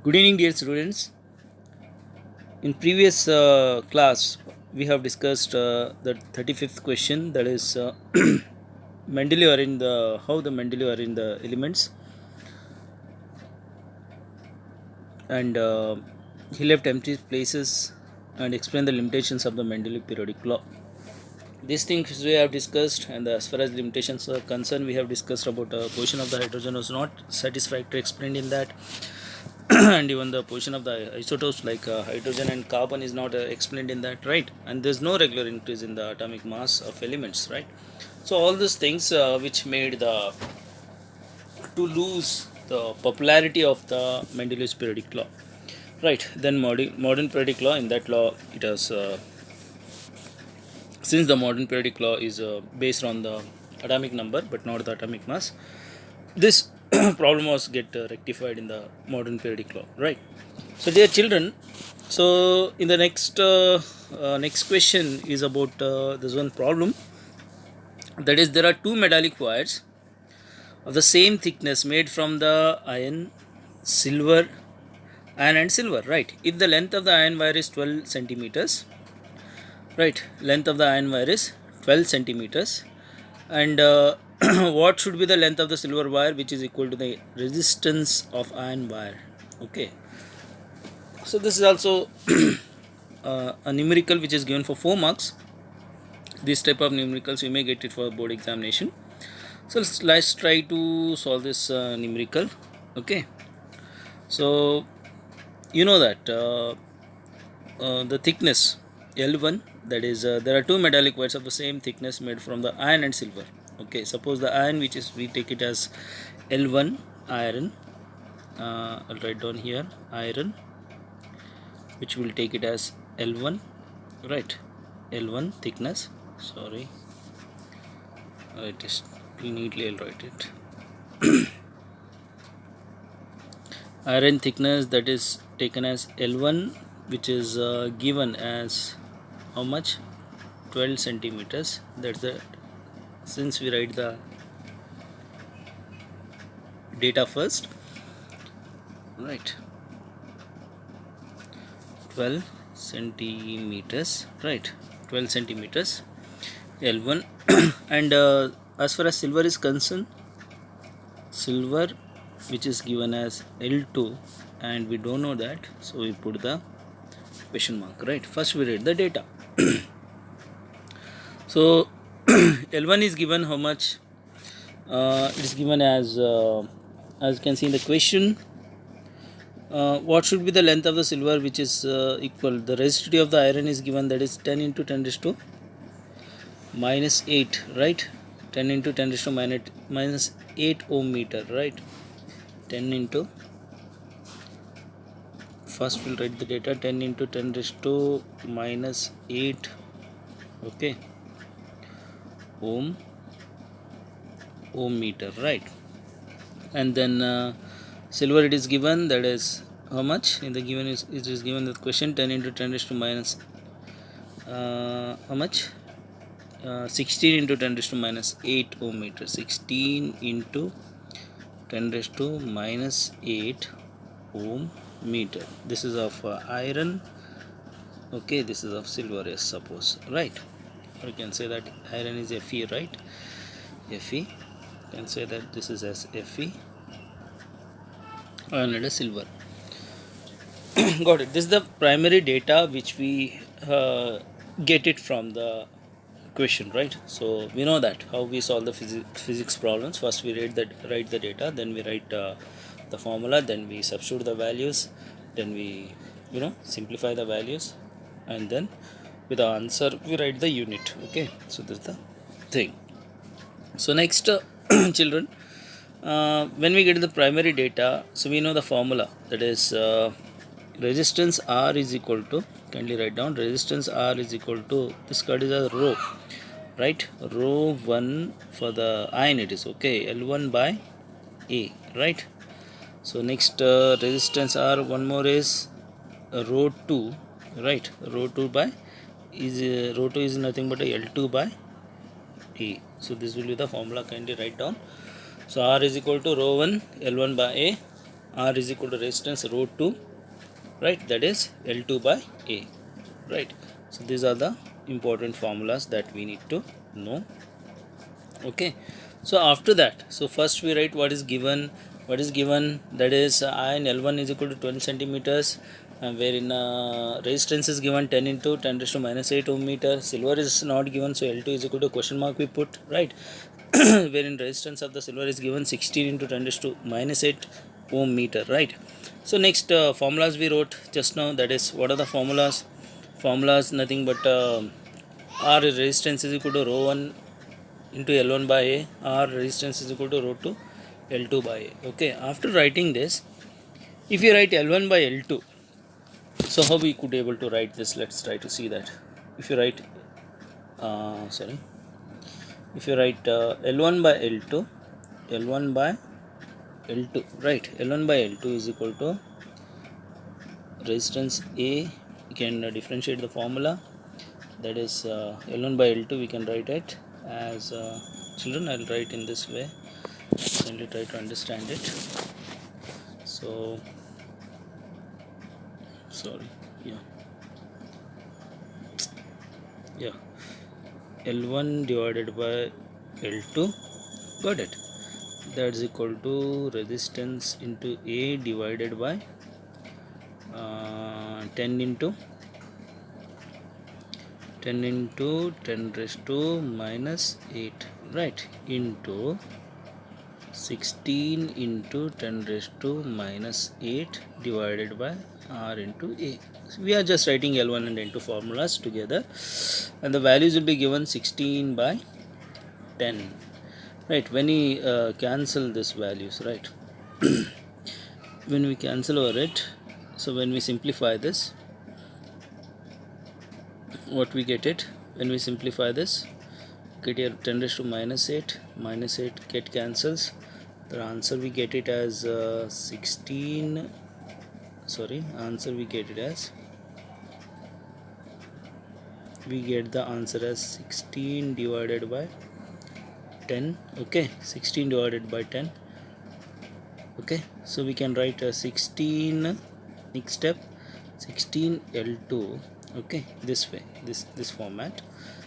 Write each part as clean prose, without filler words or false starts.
Good evening, dear students. In previous class, we have discussed the 35th question, that is Mendeleev arranged the how the Mendeleev arranged the elements, and he left empty places and explained the limitations of the Mendeleev periodic law. These things we have discussed, and as far as limitations are concerned, we have discussed about position of the hydrogen was not satisfactory explained in that. And even the position of the isotopes like hydrogen and carbon is not explained in that, right? And there's no regular increase in the atomic mass of elements, right? So all these things which made the to lose the popularity of the Mendeleev's periodic law, right? Then modern periodic law, in that law it has since the modern periodic law is based on the atomic number but not the atomic mass, this problem was get rectified in the modern periodic law, right? So dear children, so in the next question is about this one problem, that is there are two metallic wires of the same thickness made from the iron and silver, right? If the length of the iron wire is 12 centimeters, right, length of the iron wire is 12 centimeters, and what should be the length of the silver wire, which is equal to the resistance of iron wire? Okay, so this is also a numerical which is given for 4 marks. This type of numericals you may get it for board examination. So let's try to solve this numerical. Okay, so you know that the thickness L1, that is there are two metallic wires of the same thickness made from the iron and silver. Okay, suppose the iron, which is we take it as L1 iron, I'll write down here iron, which will take it as L1, right? L1 thickness, sorry, it is neatly, I'll write it. Iron thickness, that is taken as L1, which is given as how much? 12 centimeters. That's the, since we write the data first, right? 12 centimeters, right? 12 centimeters L1. And as far as silver is concerned, silver, which is given as L2, and we don't know that, so we put the question mark, right? First we read the data. So L1 is given how much? It is given as you can see in the question, what should be the length of the silver, which is equal, the resistivity of the iron is given, that is 10 into 10 raised to minus 8, right? 10 into 10 raised to minus 8 ohm meter, right? 10 into, first we'll write the data, 10 into 10 raised to minus 8, okay, ohm meter, right? And then silver, it is given, that is how much in the given is, it is given the question, 10 into 10 raised to minus how much, 16 into 10 raised to minus 8 ohm meter, 16 into 10 raised to minus 8 ohm meter. This is of iron, okay, this is of silver, yes, suppose, right? Or you can say that iron is Fe, right? Fe, you can say that this is as Fe, and it is silver. Got it. This is the primary data which we get it from the question, right? So we know that how we solve the physics problems. First we write the data, then we write the formula, then we substitute the values, then we simplify the values, and then with the answer we write the unit. Okay, so this is the thing. So next children, when we get the primary data, so we know the formula, that is resistance R is equal to, kindly write down, resistance R is equal to, this card is a rho, right? Rho 1 for the iron, it is okay, L1 by A, right? So next resistance R, one more is rho 2, right? Rho 2 by is rho 2 is nothing but a L2 by A. So this will be the formula, kindly write down. So R is equal to rho 1 L1 by A, R is equal to resistance rho 2, right, that is L2 by A, right. So these are the important formulas that we need to know. Okay, so after that, so first we write what is given. That is iron L1 is equal to 12 centimeters, wherein resistance is given 10 into 10 raised to minus 8 ohm meter. Silver is not given, so L2 is equal to question mark we put, right. Wherein resistance of the silver is given 16 into 10 raised to minus 8 ohm meter, right. So next formulas we wrote just now, that is what are the formulas nothing but R resistance is equal to rho 1 into L1 by A, or resistance is equal to rho 2 L2 by A. Okay, after writing this, if you write L1 by L2, so how we could able to write this? Let's try to see that. If you write if you write L1 by L2, L1 by L2, right, L1 by L2 is equal to resistance A. You can differentiate the formula, that is L1 by L2 we can write it as children, I'll write in this way, simply try to understand it. So sorry, yeah, L1 divided by L2, got it, that's equal to resistance into A divided by 10 into 10 raised to minus 8, right, into 16 into 10 raised to minus 8 divided by R into A. So we are just writing L1 and L2 formulas together, and the values will be given 16 by 10, right. When we cancel these values, right, when we cancel over it, so when we simplify this, what we get it, when we simplify this, get here 10 raised to minus 8, minus 8 get cancels, the answer we get it as 16, sorry, answer we get it as, we get the answer as 16 divided by 10, okay, 16 divided by 10, okay. So we can write 16, next step 16 L2, okay, this way, this format.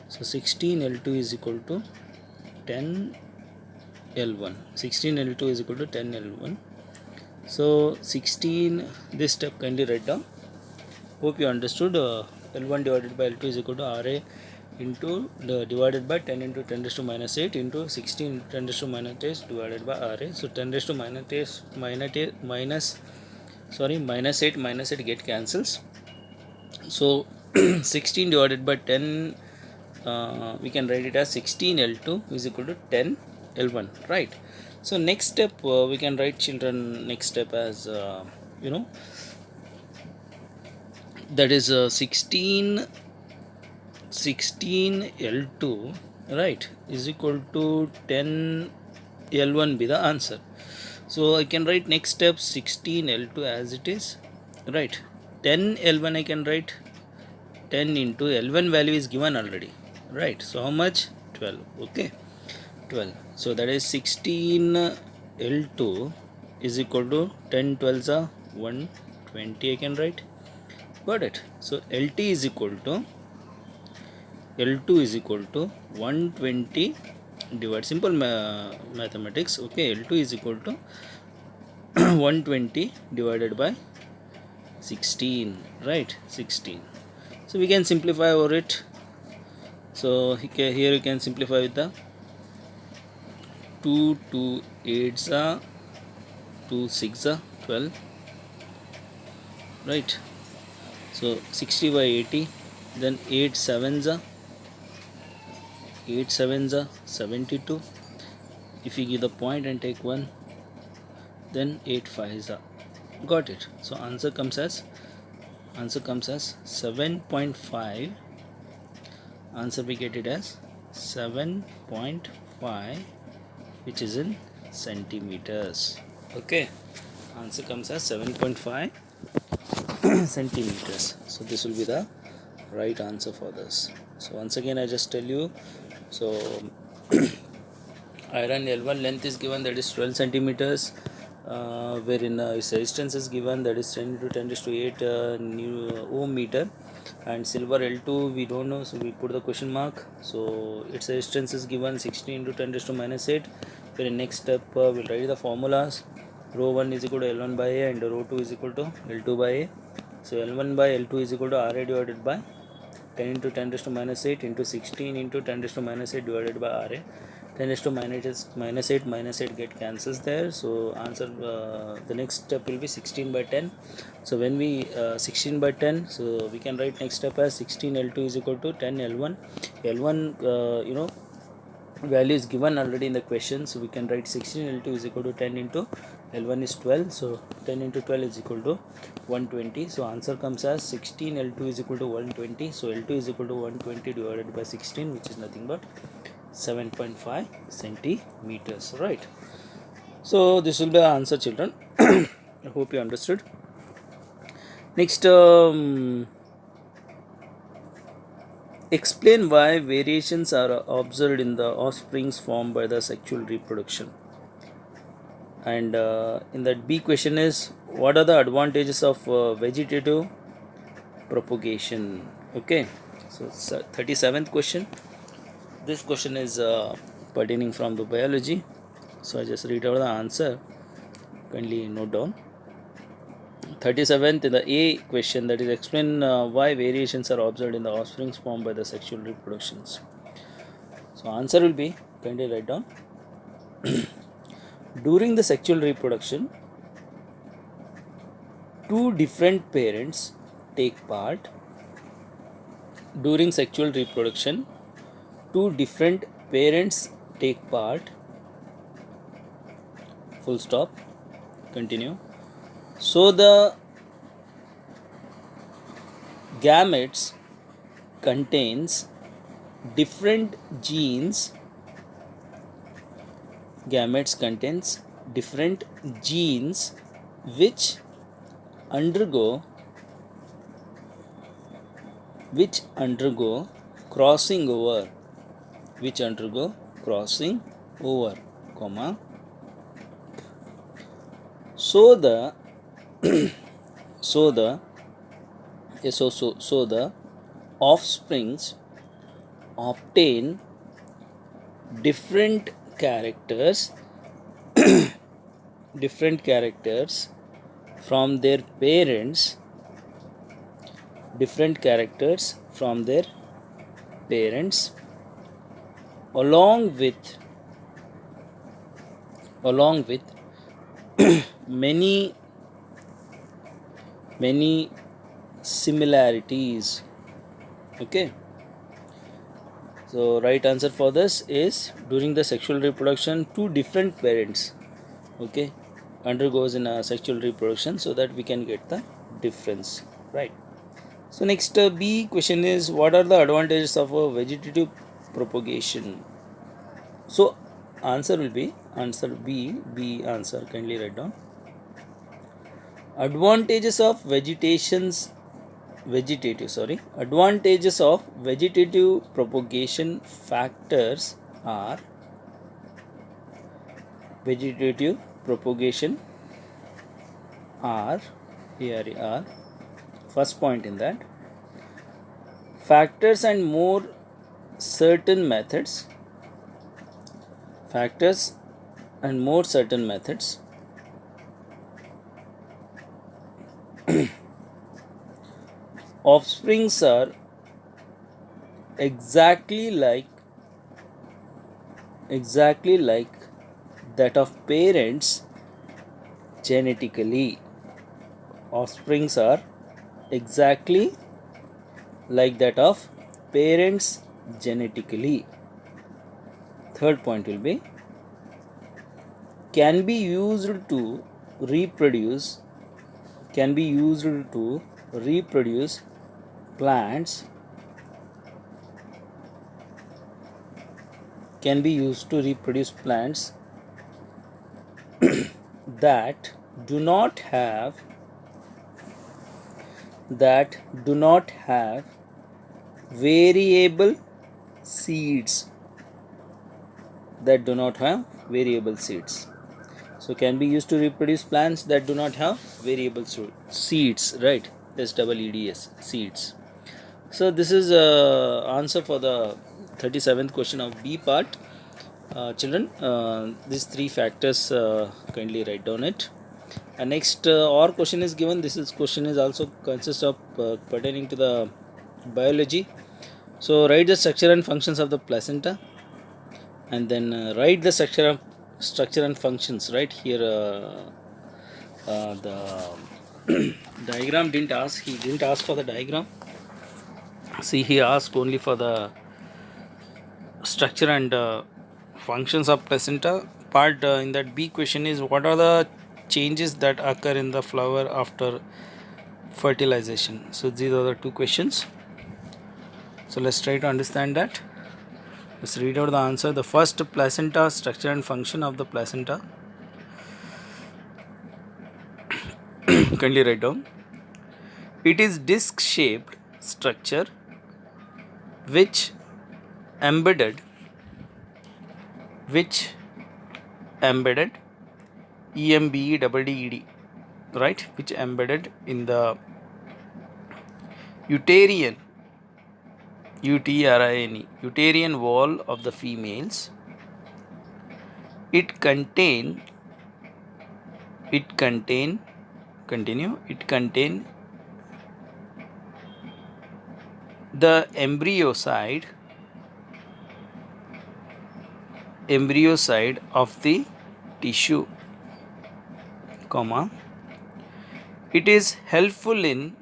So 16 L2 is equal to 10 L1, 16 L2 is equal to 10 L1. So 16, this step kindly write down. Hope you understood. L1 divided by L2 is equal to RA into the divided by 10 into 10 raised to minus 8 into 16 into 10 raised to minus 8 divided by RA. So 10 raised to minus 8 minus 8 get cancels. So 16 divided by 10, we can write it as 16 L2 is equal to 10 L1, right. So next step we can write, children, next step as that is 16 L2, right, is equal to 10 L1 be the answer. So I can write next step 16 L2 as it is, right. 10 L1 I can write 10 into L1 value is given already, right. So how much? 12, okay, 12. So that is 16 L2 is equal to 10 12s are 120 I can write, got it. So L2 is equal to 120 divide, simple mathematics, okay. L2 is equal to 120 divided by 16, right, 16. So we can simplify over it. So here you can simplify with the 2 2 8s are 2 6 are 12, right. So 60 by 80, then 8 7s are 72. If you give the point and take 1, then 8 5s are, got it. So answer comes as 7.5. Answer we get it as 7.5, which is in centimeters, okay. Answer comes as 7.5 centimeters. So this will be the right answer for this. So once again I just tell you, so iron L1 length is given, that is 12 centimeters, wherein its resistance is given, that is 10 into 10 raised to 8 ohm meter, and silver L2 we don't know, so we put the question mark. So its resistance is given 16 into 10 raised to minus 8. Wherein next step we'll write the formulas. Rho 1 is equal to L1 by A and rho 2 is equal to L2 by A. So L1 by L2 is equal to RA divided by 10 into 10 raised to minus 8 into 16 into 10 raised to minus 8 divided by RA. 10 raised to minus 8 minus 8 get cancels there. So answer, the next step will be 16 by 10. So when we 16 by 10, so we can write next step as 16 L2 is equal to 10 L1. L1 value is given already in the question, so we can write 16 L2 is equal to 10 into L1 is 12, so 10 into 12 is equal to 120. So answer comes as 16 L2 is equal to 120. So L2 is equal to 120 divided by 16, which is nothing but 7.5 centimeters, right? So this will be the answer, children. I hope you understood. Next, explain why variations are observed in the offsprings formed by the sexual reproduction. And in that B question is, what are the advantages of vegetative propagation? Okay, so 37th question. This question is pertaining from the biology, so I just read out the answer. Kindly note down. 37th, the A question, that is explain why variations are observed in the offsprings formed by the sexual reproductions. So answer will be, kindly write down. During the sexual reproduction, two different parents take part. During sexual reproduction, two different parents take part. Full stop. Continue. So the gametes contains different genes. Gametes contains different genes which undergo crossing over, comma. So the offsprings obtain different characters from their parents, along with many similarities. Okay, so right answer for this is, during the sexual reproduction, two different parents, okay, undergoes in a sexual reproduction, so that we can get the difference, right? So next B question is, what are the advantages of a vegetative propagation? So answer will be answer B. Answer, kindly write down. Advantages of vegetative propagation factors are, first point in that, factors and more certain methods. Offsprings are exactly like that of parents genetically. Offsprings are exactly like that of parents genetically. Third point will be, can be used to reproduce plants that do not have variable seeds. So can be used to reproduce plants that do not have variable seeds, right? SEEDs, seeds. So this is answer for the 37th question of B part. Children, these three factors, kindly write down it. And next, or question is given. This is question is also consists of pertaining to the biology. So write the structure and functions of the placenta, and then write the structure and functions. Right here, the diagram didn't ask. He didn't ask for the diagram. See, he asked only for the structure and functions of placenta part. In that B question is, what are the changes that occur in the flower after fertilization? So these are the two questions. So let's try to understand that. Let's read out the answer. The first, placenta, structure and function of the placenta. Kindly write down. It is disc shaped structure which embedded EMBEDDED, right, which embedded in the uterine wall of the females. It contain the embryo side of the tissue, comma, it is helpful in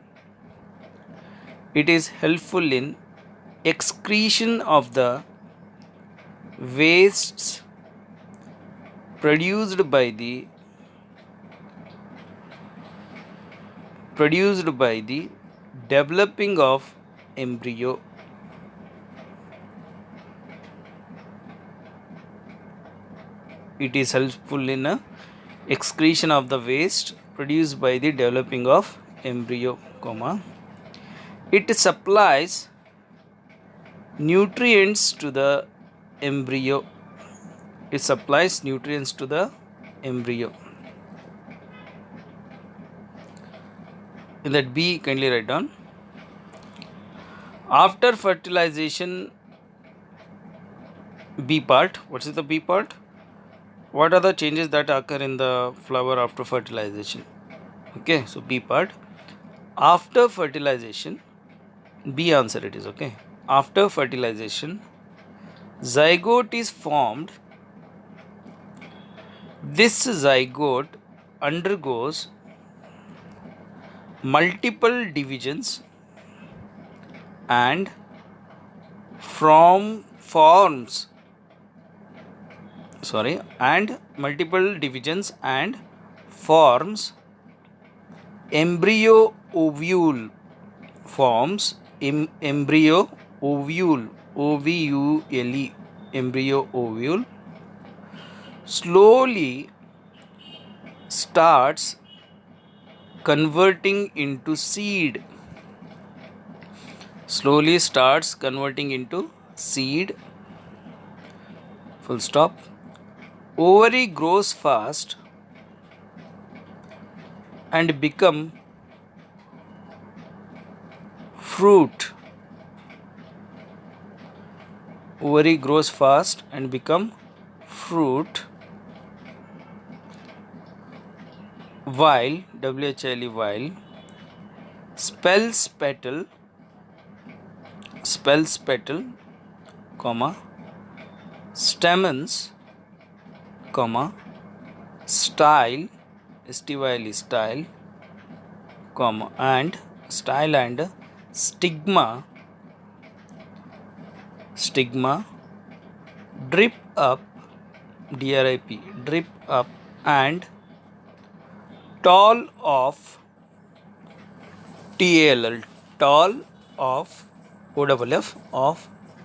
excretion of the wastes produced by the developing of embryo. It is helpful in excretion of the waste produced by the developing of embryo, comma, it supplies nutrients to the embryo. In that B, kindly write down. After fertilization, B part. What is the B part? What are the changes that occur in the flower after fertilization? Okay, so B part. After fertilization, B answer it is, okay. After fertilization, zygote is formed. This zygote undergoes multiple divisions and forms embryo ovule, embryo ovule slowly starts converting into seed. Full stop. Ovary grows fast and become fruit. While spells petal, comma, stamens, comma, style, comma, and stigma, drip up, and tall of,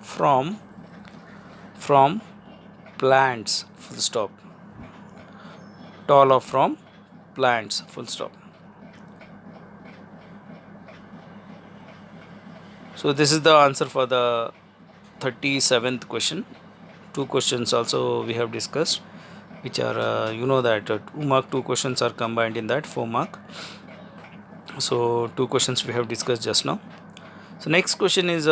from plants, full stop. From plants, full stop. So this is the answer for the 37th question. Two questions also we have discussed. which are you know that 2 mark 2 questions are combined in that 4 mark. So 2 questions we have discussed just now. So next question is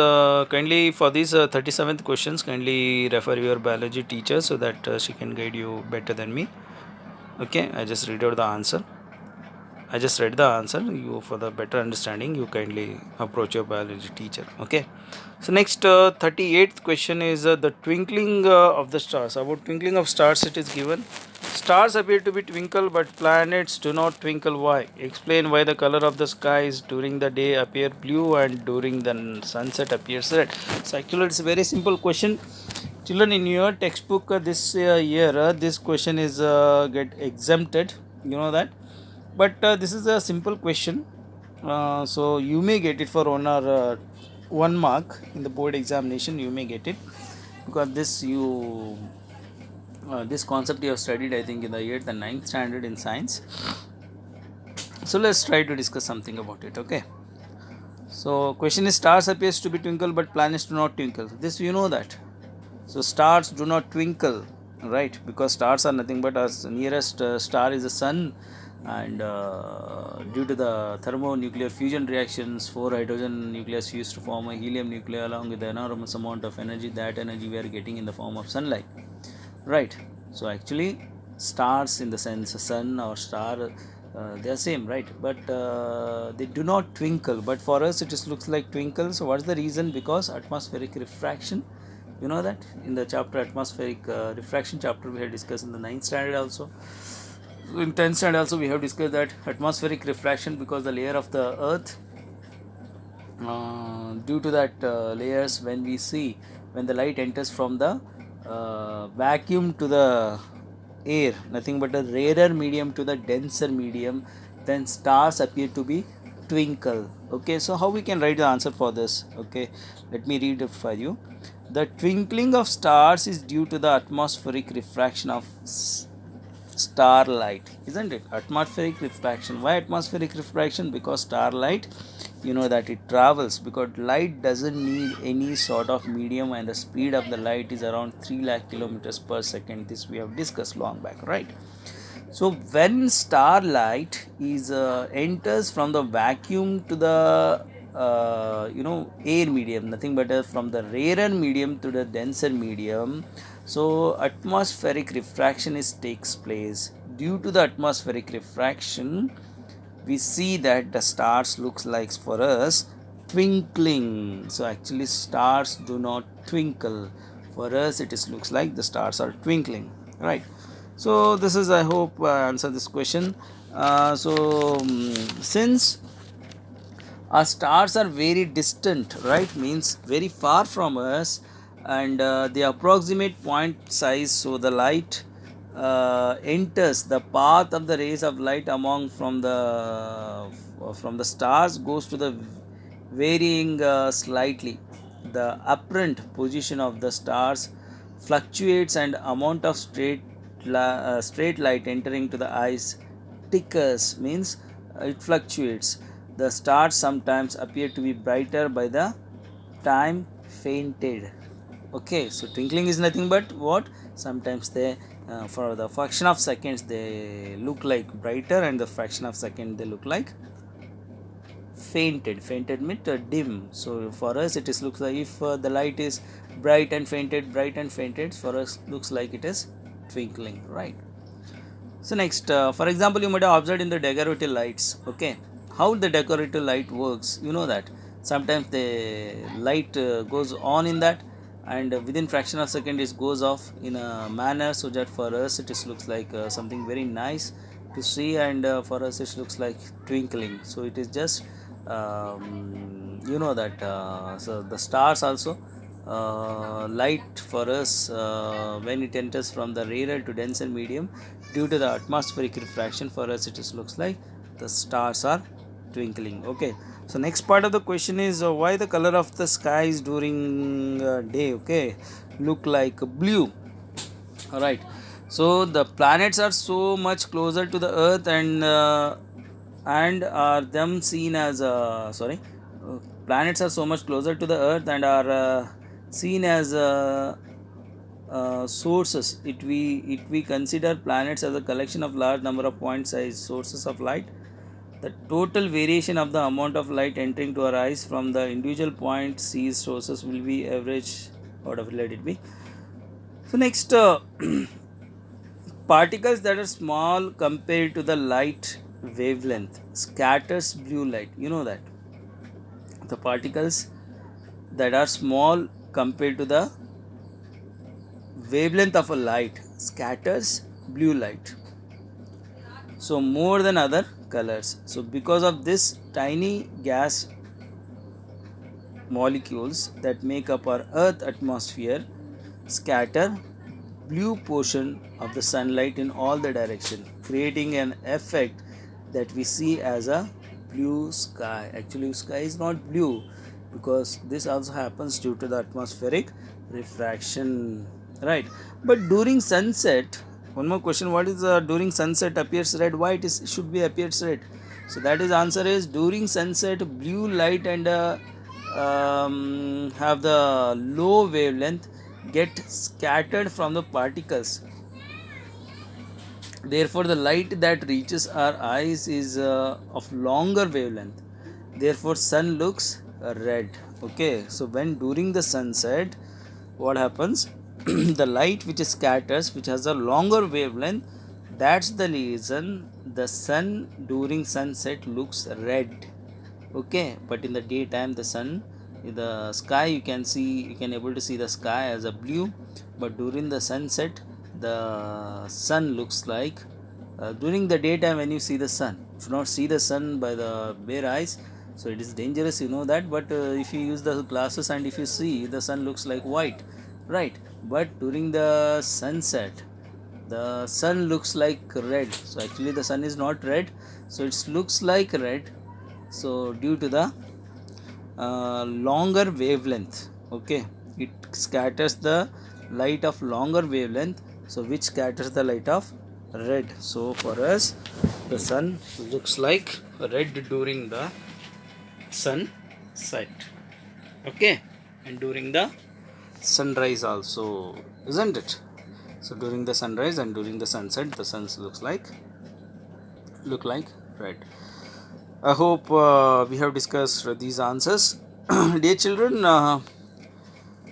kindly for these 37th questions, kindly refer your biology teacher so that she can guide you better than me. Okay, I just read out the answer. I just read the answer. You, for the better understanding, you kindly approach your biology teacher. Okay. So next 38th question is the twinkling of the stars. About twinkling of stars, it is given. Stars appear to be twinkle, but planets do not twinkle. Why? Explain why the color of the skies during the day appear blue and during the sunset appears red. So actually, it's a very simple question. Children, in your textbook this year, this question is get exempted. You know that, but this is a simple question, so you may get it for 1 mark in the board examination. You may get it because this concept you have studied, I think, in the 8th and 9th standard in science. So let's try to discuss something about it. Okay, so question is, stars appears to be twinkle but planets do not twinkle. This you know that. So stars do not twinkle, right? Because stars are nothing but our nearest star is the sun, and due to the thermonuclear fusion reactions, 4 hydrogen nucleus fused to form a helium nuclei along with the enormous amount of energy. That energy we are getting in the form of sunlight, right? So actually, stars in the sense sun or star, they are same, right? But they do not twinkle. But for us, it looks like twinkle. So what's the reason? Because atmospheric refraction. You know that in the chapter atmospheric refraction chapter we have discussed in the 9th standard also. In 10th standard also we have discussed that atmospheric refraction, because the layer of the earth, due to that layers, when we see, when the light enters from the vacuum to the air, nothing but a rarer medium to the denser medium, then stars appear to be twinkle. Okay, so how we can write the answer for this? Okay, let me read it for you. The twinkling of stars is due to the atmospheric refraction of starlight, isn't it? Atmospheric refraction. Why atmospheric refraction? Because starlight, you know that it travels, because light doesn't need any sort of medium, and the speed of the light is around 3 lakh kilometers per second. This we have discussed long back, right? So when starlight is enters from the vacuum to the air medium, nothing but from the rarer medium to the denser medium, so atmospheric refraction is takes place. Due to the atmospheric refraction, we see that the stars looks like for us twinkling. So actually stars do not twinkle. For us it is looks like the stars are twinkling, right? So this is, I hope I answer this question. Since our stars are very distant, right, means very far from us, and the approximate point size, so the light enters the path of the rays of light among from the stars goes to the varying slightly. The apparent position of the stars fluctuates, and amount of straight light entering to the eyes tickers, means it fluctuates. The stars sometimes appear to be brighter by the time fainted. Okay, so twinkling is nothing but what? Sometimes they, for the fraction of seconds, they look like brighter, and the fraction of second they look like fainted. Fainted means dim. So for us it is looks like, if the light is bright and fainted, for us looks like it is twinkling, right? So next, for example, you might have observed in the decorative lights. Okay, how the decorative light works, you know that sometimes the light goes on in that, and within fraction of second it goes off in a manner so that for us it is looks like something very nice to see, and for us it looks like twinkling. So it is just you know that so the stars also light for us when it enters from the rarer to denser medium, due to the atmospheric refraction, for us it is looks like the stars are twinkling. Okay, so next part of the question is why the color of the skies during day, okay, look like blue. All right, so the planets are so much closer to the earth, and are them seen as planets are so much closer to the earth and are seen as sources, if we consider planets as a collection of large number of point size sources of light, the total variation of the amount of light entering to our eyes from the individual point sees sources will be average, whatever let it be. So next, particles that are small compared to the light wavelength scatters blue light. You know that the particles that are small compared to the wavelength of a light scatters blue light, so more than other colors. So because of this, tiny gas molecules that make up our earth atmosphere scatter blue portion of the sunlight in all the direction, creating an effect that we see as a blue sky. Actually sky is not blue because this also happens due to the atmospheric refraction, right? But during sunset, one more question, what is during sunset appears red, why it is should be appears red? So that is answer is during sunset blue light and have the low wavelength get scattered from the particles. Therefore the light that reaches our eyes is of longer wavelength, therefore sun looks red. Okay, so when during the sunset, what happens? The light which scatters, which has a longer wavelength, that's the reason the sun during sunset looks red. Okay, but in the daytime the sun, in the sky you can see, you can able to see the sky as a blue, but during the sunset the sun looks like during the daytime when you see the sun, you should not see the sun by the bare eyes, so it is dangerous, you know that. But if you use the glasses and if you see, the sun looks like white, right? But during the sunset the sun looks like red. So actually the sun is not red, so it looks like red, so due to the longer wavelength. Okay, it scatters the light of longer wavelength, so which scatters the light of red. So for us the sun looks like red during the sunset. Okay, and during the sunrise also, isn't it? So during the sunrise and during the sunset the sun looks like red. I hope we have discussed these answers. Dear children,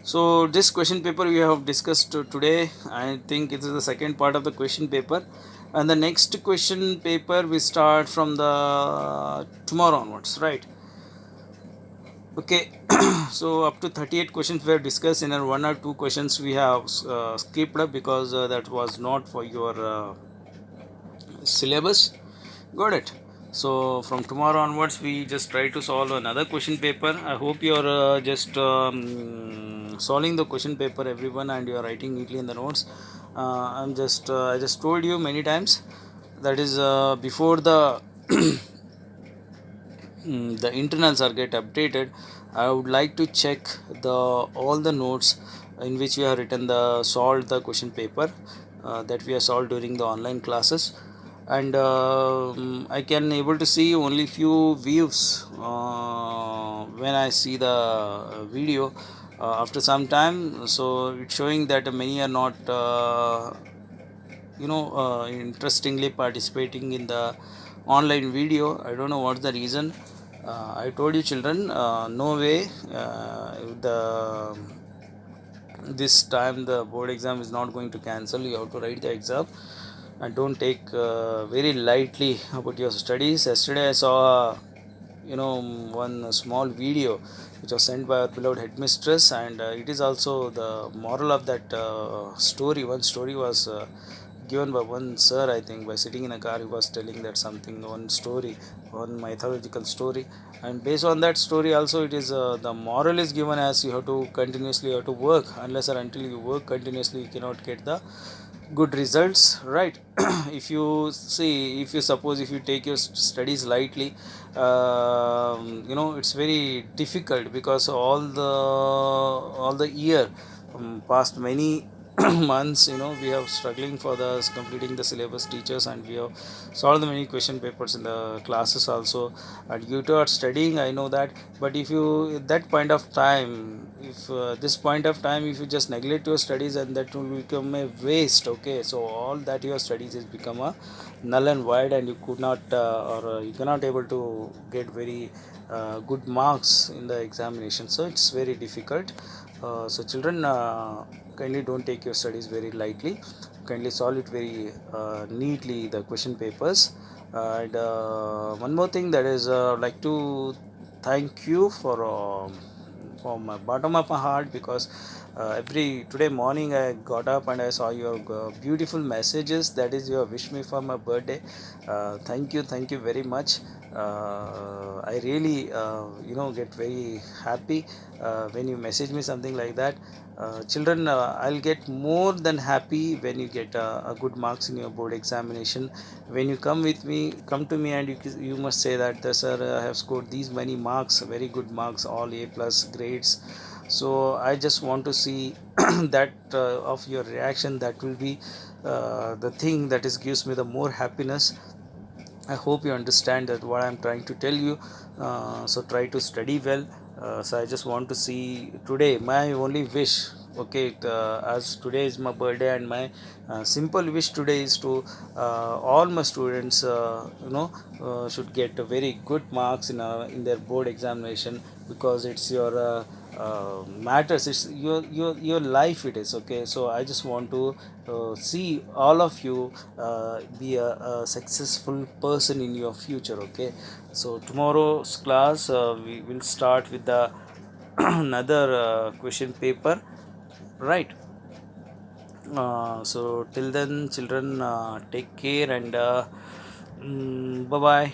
so this question paper we have discussed today, I think it is the second part of the question paper, and the next question paper we start from the tomorrow onwards, right? Okay, so up to 38 questions were discussed, in one or two questions we have skipped because that was not for your syllabus. Got it? So from tomorrow onwards we just try to solve another question paper. I hope you are just solving the question paper, everyone, and you are writing neatly in the notes. I just told you many times, that is before the the internals are get updated, I would like to check the all the notes in which we have written the solved the question paper that we have solved during the online classes, and I can able to see only few views when I see the video after some time. So it's showing that many are not interestingly participating in the online video. I don't know what's the reason. I told you children, no way the this time the board exam is not going to cancel. You have to write the exam and don't take very lightly about your studies. Yesterday I saw one small video which was sent by our beloved headmistress, and it is also the moral of that story. One story was given by one sir, I think, by sitting in a car. He was telling that something, one story, one mythological story, and based on that story also it is the moral is given as you have to continuously, you have to work. Unless or until you work continuously, you cannot get the good results, right? If you see, if you suppose, if you take your studies lightly, it's very difficult, because all the year past many months, we have struggling for the completing the syllabus teachers, and we have solved the many question papers in the classes also, and you two are studying, I know that. But if you at that point of time, if this point of time, if you just neglect your studies, and that will become a waste. Okay, so all that your studies is become a null and void, and you could not or you cannot able to get very good marks in the examination, so it's very difficult. So children, kindly don't take your studies very lightly. Kindly solve it very neatly, the question papers. And one more thing, that is like to thank you for from my bottom of my heart, because every today morning I got up and I saw your beautiful messages, that is your wish me for my birthday. Thank you very much. I really get very happy when you message me something like that. Children, I'll get more than happy when you get a good marks in your board examination. When you come to me, and you must say that, sir, I have scored these many marks, very good marks, all A plus grades. So I just want to see that of your reaction. That will be the thing that is gives me the more happiness. I hope you understand that what I'm trying to tell you. So try to study well. So I just want to see today. My only wish, okay, as today is my birthday, and my simple wish today is to all my students, should get a very good marks in their board examination, because it's your matters. It's your life. It is okay. So I just want to see all of you be a successful person in your future. Okay, so tomorrow's class we will start with the another question paper, right? So till then, children, take care, and bye bye.